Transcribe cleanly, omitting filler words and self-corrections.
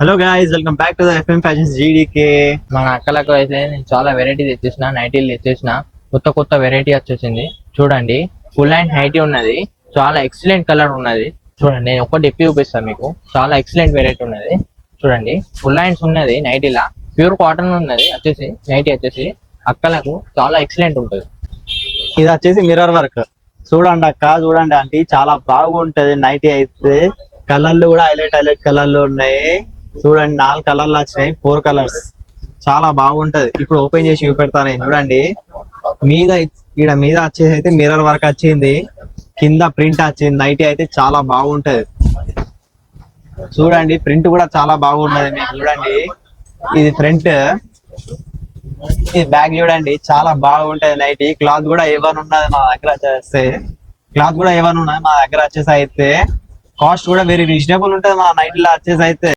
Hello guys, welcome back to the FM fashions GDK. మన అక్కలకు అయితే నేను చాలా వెరైటీ తెచ్చేసిన, నైటీలు తెచ్చేసిన. కొత్త కొత్త వెరైటీ వచ్చేసింది. చూడండి, ఫుల్ అండ్ నైటీ ఉన్నది. చాలా ఎక్సలెంట్ కలర్ ఉన్నది. చూడండి, నేను ఒక్కటి ఇప్పి చూపిస్తాను మీకు. చాలా ఎక్సలెంట్ వెరైటీ ఉన్నది. చూడండి, ఫుల్ హ్యాండ్స్ ఉన్నది నైటీలా. ప్యూర్ కాటన్ ఉన్నది వచ్చేసి నైటీ వచ్చేసి. అక్కలకు చాలా ఎక్సలెంట్ ఉంటుంది. ఇది వచ్చేసి మిర్రర్ వర్క్. చూడండి అక్క, చూడండి ఆంటీ, చాలా బాగుంటది నైటీ అయితే. కలర్లు కూడా హైలైట్ కలర్లు ఉన్నాయి. చూడండి, 4 కలర్లు వచ్చినాయి, 4 కలర్స్. చాలా బాగుంటది. ఇప్పుడు ఓపెన్ చేసి చూపెడతాను. చూడండి, మీద వచ్చేసి అయితే మిర్రర్ వర్క్ వచ్చింది, కింద ప్రింట్ వచ్చింది. నైటీ అయితే చాలా బాగుంటది. చూడండి, ప్రింట్ కూడా చాలా బాగున్నది. మీకు చూడండి, ఇది ఫ్రంట్, ఇది బ్యాగ్. చూడండి, చాలా బాగుంటది నైటీ. క్లాత్ కూడా ఏవన్ ఉన్నది మా దగ్గర వచ్చేస్తే. క్లాత్ కూడా ఏవన్ ఉన్నది మా దగ్గర వచ్చేసి అయితే. కాస్ట్ కూడా వెరీ రీజనబుల్ ఉంటది మా నైటీలో వచ్చేసి అయితే.